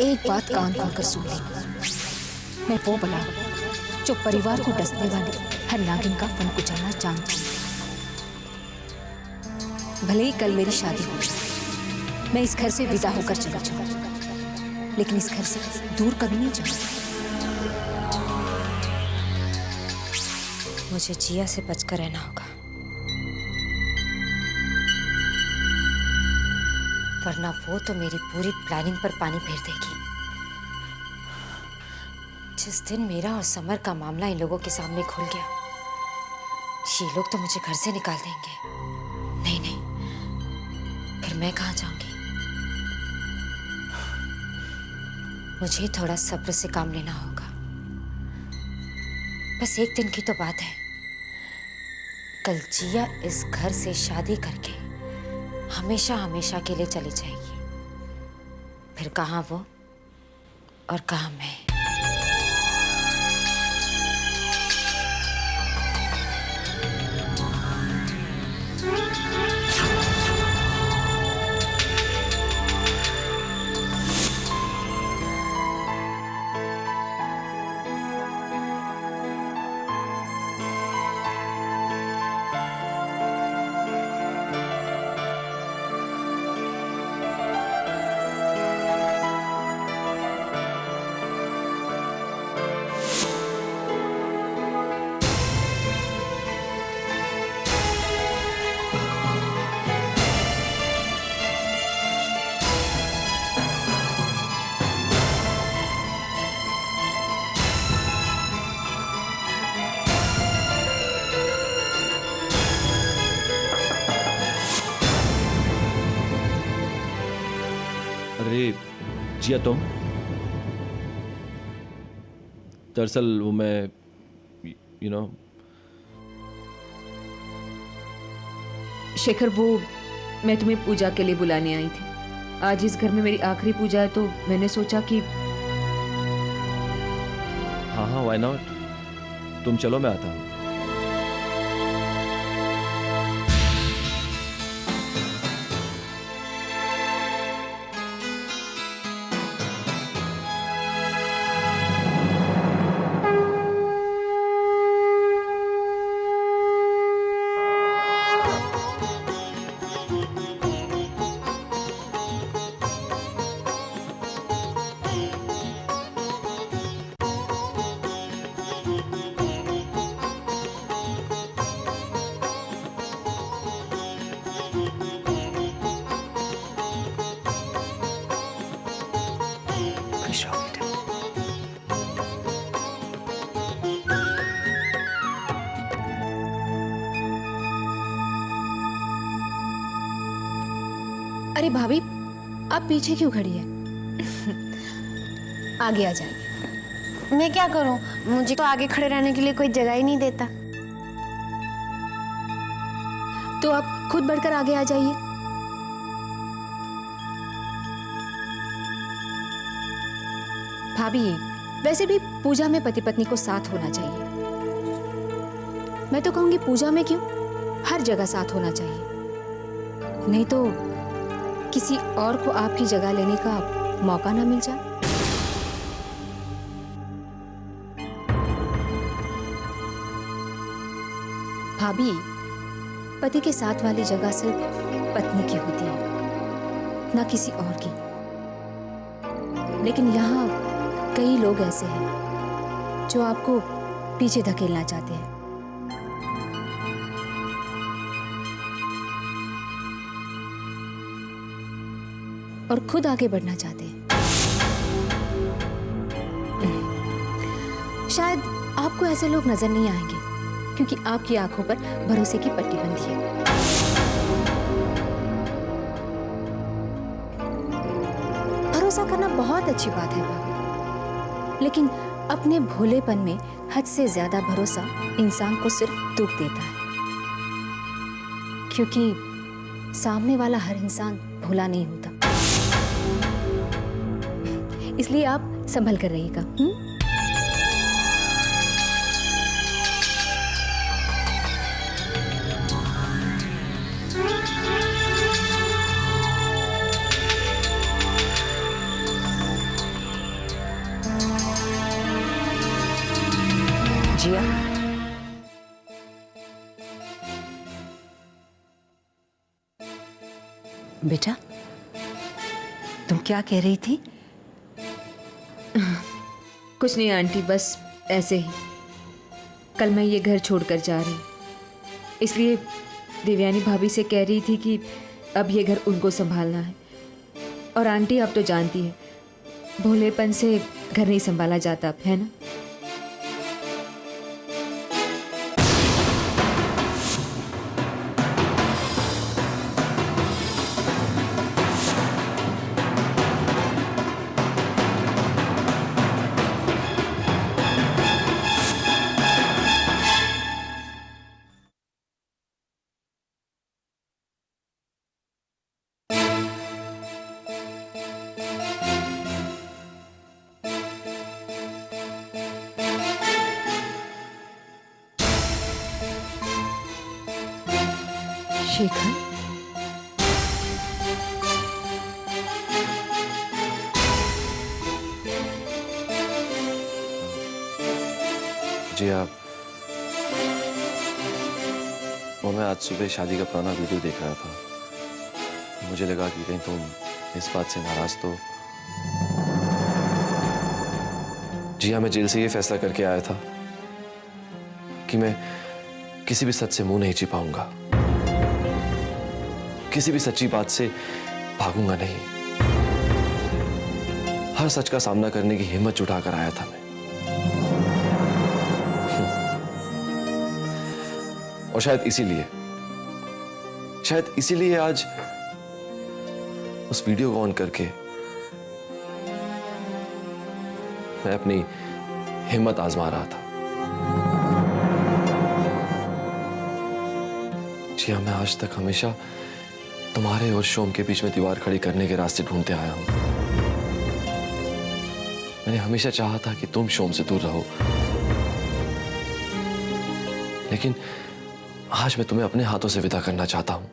एक बात कान खोलकर सुन ले, मैं वो बला जो परिवार को डसने वाली हर नागिन का फन कुचलना जानती हूँ। भले ही कल मेरी शादी हो, मैं इस घर से विदा होकर चली जाऊँ, लेकिन इस घर से दूर कभी नहीं जाऊँ। मुझे जिया से बचकर रहना होगा, वरना वो तो मेरी पूरी प्लानिंग पर पानी फेर देगी। जिस दिन मेरा और समर का मामला इन लोगों के सामने खुल गया, ये लोग तो मुझे घर से निकाल देंगे। नहीं नहीं, फिर मैं कहाँ जाऊंगी? मुझे थोड़ा सब्र से काम लेना होगा। बस एक दिन की तो बात है, कल जिया इस घर से शादी करके हमेशा हमेशा के लिए चली जाएगी। फिर कहाँ वो और कहाँ मैं। अरे जिया, तुम? दरअसल वो मैं शेखर, वो मैं तुम्हें पूजा के लिए बुलाने आई थी। आज इस घर में मेरी आखिरी पूजा है, तो मैंने सोचा कि हाँ हाँ, व्हाई नॉट। तुम चलो, मैं आता हूँ। अरे भाभी, आप पीछे क्यों खड़ी है? आगे आ जाइए। मैं क्या करूं, मुझे तो आगे खड़े रहने के लिए कोई जगह ही नहीं देता। तो आप खुद बढ़कर आगे आ जाइए। भाभी, वैसे भी पूजा में पति पत्नी को साथ होना चाहिए। मैं तो कहूंगी पूजा में क्यों, हर जगह साथ होना चाहिए। नहीं तो किसी और को आपकी जगह लेने का मौका ना मिल जाए। भाभी, पति के साथ वाली जगह सिर्फ पत्नी की होती है, ना किसी और की। लेकिन यहाँ कई लोग ऐसे हैं जो आपको पीछे धकेलना चाहते हैं। और खुद आगे बढ़ना चाहते हैं। शायद आपको ऐसे लोग नजर नहीं आएंगे, क्योंकि आपकी आंखों पर भरोसे की पट्टी बंधी है। भरोसा करना बहुत अच्छी बात है भाभी, लेकिन अपने भोलेपन में हद से ज्यादा भरोसा इंसान को सिर्फ दुख देता है, क्योंकि सामने वाला हर इंसान भोला नहीं होता। इसलिए आप संभल कर रहिएगा। बेटा, तुम क्या कह रही थी? कुछ नहीं आंटी, बस ऐसे ही। कल मैं ये घर छोड़कर जा रही, इसलिए देवयानी भाभी से कह रही थी कि अब ये घर उनको संभालना है। और आंटी आप तो जानती है, भोलेपन से घर नहीं संभाला जाता, है ना? शेखर, जी आप, वो मैं आज सुबह शादी का पुराना वीडियो देख रहा था। मुझे लगा कि कहीं तुम इस बात से नाराज तो। जी हाँ, मैं जेल से ये फैसला करके आया था कि मैं किसी भी सच से मुंह नहीं छिपाऊंगा, किसी भी सच्ची बात से भागूंगा नहीं। हर सच का सामना करने की हिम्मत जुटाकर आया था मैं। और शायद इसीलिए आज उस वीडियो को ऑन करके मैं अपनी हिम्मत आजमा रहा था। जी हाँ, मैं आज तक हमेशा तुम्हारे और शोम के बीच में दीवार खड़ी करने के रास्ते ढूंढते आया हूं। मैंने हमेशा चाहा था कि तुम शोम से दूर रहो, लेकिन आज मैं तुम्हें अपने हाथों से विदा करना चाहता हूं।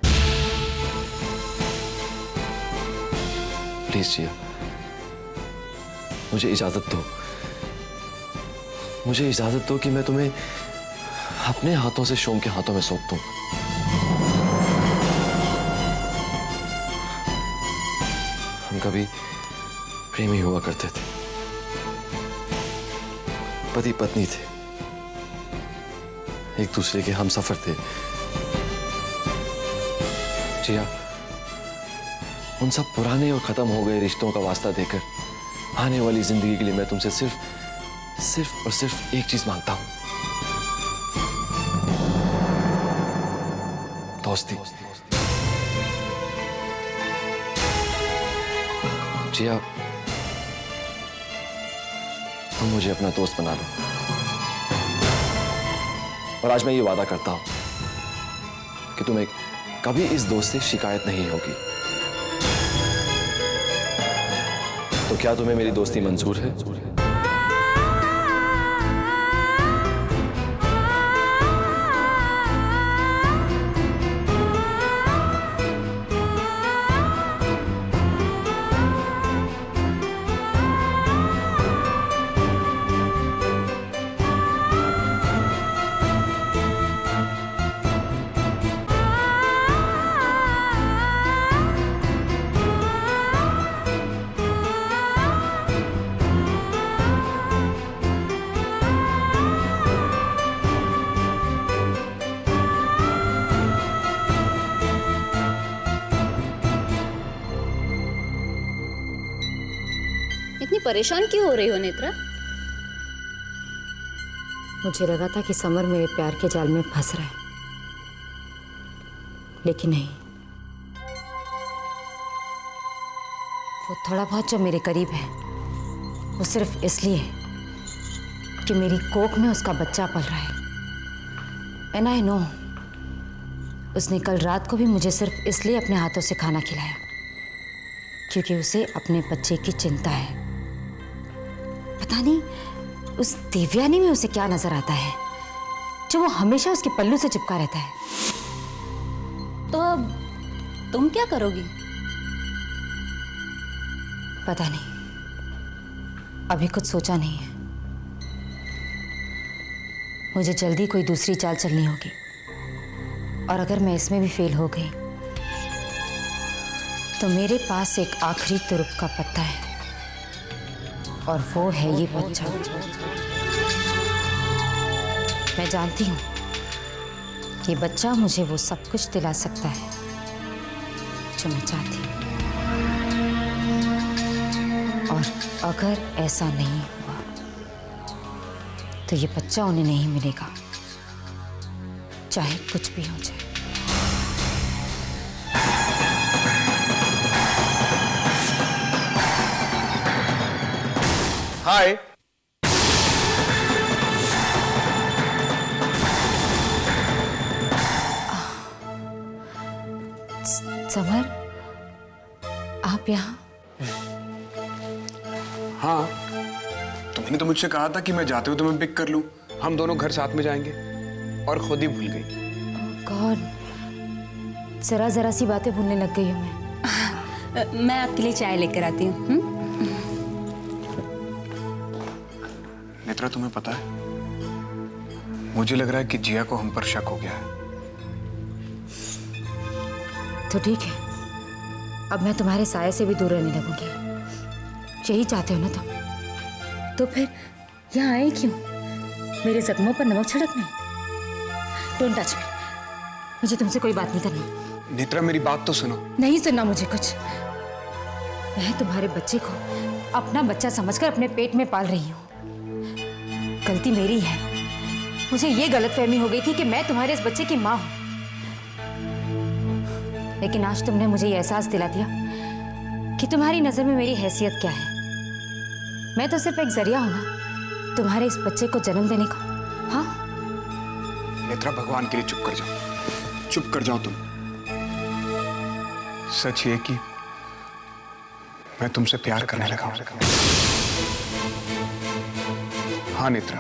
प्लीज जिया, मुझे इजाजत दो। मुझे इजाजत दो कि मैं तुम्हें अपने हाथों से शोम के हाथों में सौंप दूं। हम कभी प्रेमी हुआ करते थे, पति पत्नी थे, एक दूसरे के हम सफर थे। जिया, उन सब पुराने और खत्म हो गए रिश्तों का वास्ता देकर आने वाली जिंदगी के लिए मैं तुमसे सिर्फ और सिर्फ एक चीज मांगता हूं, दोस्ती। जिया, तुम मुझे अपना दोस्त बना लो, और आज मैं ये वादा करता हूं कि तुम्हें कभी इस दोस्त से शिकायत नहीं होगी। तो क्या तुम्हें मेरी दोस्ती मंजूर है? इतनी परेशान क्यों हो रही हो नेत्रा? मुझे लगा था कि समर मेरे प्यार के जाल में फंस रहा है, लेकिन नहीं। वो थोड़ा बहुत जो मेरे करीब है, वो सिर्फ इसलिए कि मेरी कोख में उसका बच्चा पल रहा है। एंड आई नो, उसने कल रात को भी मुझे सिर्फ इसलिए अपने हाथों से खाना खिलाया क्योंकि उसे अपने बच्चे की चिंता है। पता नहीं उस देवयानी में उसे क्या नजर आता है जो वो हमेशा उसके पल्लू से चिपका रहता है। तो अब तुम क्या करोगी? पता नहीं, अभी कुछ सोचा नहीं है। मुझे जल्दी कोई दूसरी चाल चलनी होगी, और अगर मैं इसमें भी फेल हो गई तो मेरे पास एक आखिरी तुरुप का पत्ता है, और वो है ये बच्चा। मैं जानती हूँ कि बच्चा मुझे वो सब कुछ दिला सकता है जो मैं चाहती हूँ। और अगर ऐसा नहीं हुआ तो ये बच्चा उन्हें नहीं मिलेगा, चाहे कुछ भी हो जाए। हाय। समर, आप यहाँ? हाँ, तुमने तो मुझसे कहा था कि मैं जाते हुए तुम्हें पिक कर लूं, हम दोनों घर साथ में जाएंगे, और खुद ही भूल गई। कौन? जरा सी बातें भूलने लग गई हूँ मैं। मैं आपके लिए चाय लेकर आती हूँ। नेत्रा, तुम्हें पता है, मुझे लग रहा है कि जिया को हम पर शक हो गया है। तो ठीक है, अब मैं तुम्हारे साये से भी दूर रहने लगूंगी। यही चाहते हो ना तुम? तो फिर यहाँ आए क्यों? मेरे जख्मों पर नमक छिड़कने? Don't touch me. मुझे तुमसे कोई बात नहीं करनी। नेत्रा, मेरी बात तो सुनो। नहीं सुनना मुझे कुछ। मैं तुम्हारे बच्चे को अपना बच्चा समझकर अपने पेट में पाल रही हूँ। गलती मेरी है। मुझे ये गलतफहमी हो गई थी कि मैं तुम्हारे इस बच्चे की माँ हूँ, लेकिन आज तुमने मुझे ये एहसास दिला दिया कि तुम्हारी नजर में मेरी हैसियत क्या है। मैं तो सिर्फ एक जरिया हूं ना तुम्हारे इस बच्चे को जन्म देने का। हाँ नेत्रा, भगवान के लिए चुप कर जाओ, चुप कर जाओ तुम। सच ये कि मैं तुमसे प्यार करने लगा हूं। हाँ नेत्रा,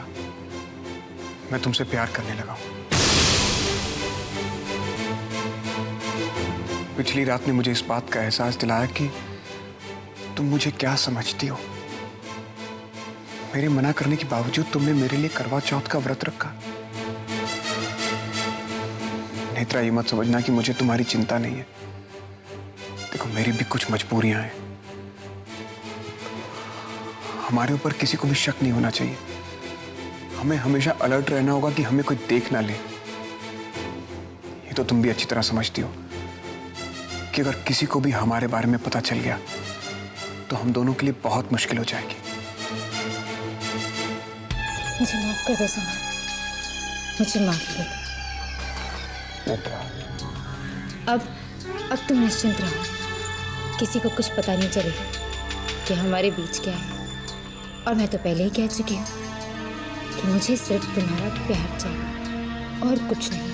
मैं तुमसे प्यार करने लगा हूं। पिछली रात ने मुझे इस बात का एहसास दिलाया कि तुम मुझे क्या समझती हो। मेरे मना करने के बावजूद तुमने मेरे लिए करवा चौथ का व्रत रखा। नेत्रा, ये मत समझना कि मुझे तुम्हारी चिंता नहीं है। देखो, मेरी भी कुछ मजबूरियां हैं। हमारे ऊपर किसी को भी शक नहीं होना चाहिए। हमें हमेशा अलर्ट रहना होगा कि हमें कोई देख ना ले। ये तो तुम भी अच्छी तरह समझती हो कि अगर किसी को भी हमारे बारे में पता चल गया तो हम दोनों के लिए बहुत मुश्किल हो जाएगी। मुझे माफ कर दो समर, मुझे माफ कर दो। अब तुम निश्चिंत रहो। किसी को कुछ पता नहीं चलेगा कि हमारे बीच क्या है। और मैं तो पहले ही कह चुकी हूँ कि मुझे सिर्फ तुम्हारा प्यार चाहिए और कुछ नहीं।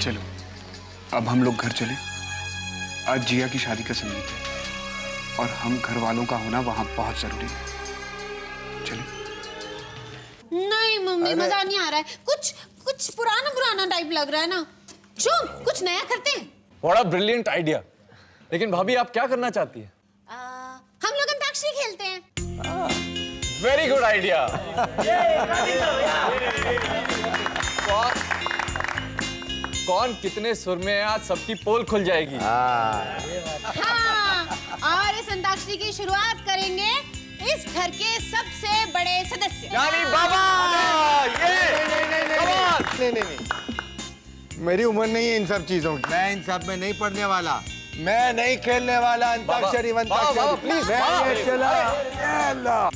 चलो, अब हम लोग घर चले। आज जिया की शादी का संगीत है और हम घर वालों का होना वहां बहुत जरूरी है। चलिए। नहीं मम्मी, मजा नहीं आ रहा है। कुछ पुराना टाइप लग रहा है ना। जो कुछ नया करते हैं। बड़ा ब्रिलियंट आइडिया। लेकिन भाभी, आप क्या करना चाहती हैं? हम लोग अंताक्षरी खेलते हैं। Very good idea. कौन कितने सुर में है, आज सबकी पोल खुल जाएगी। हाँ, और इस अंताक्षरी की शुरुआत करेंगे इस घर के सबसे बड़े सदस्य यानी बाबा। नहीं, मेरी उम्र नहीं है इन सब चीजों की। मैं इन सब में नहीं पढ़ने वाला, मैं नहीं खेलने वाला अंताक्षरी वंताक्षरी। प्लीज मैं ये चला।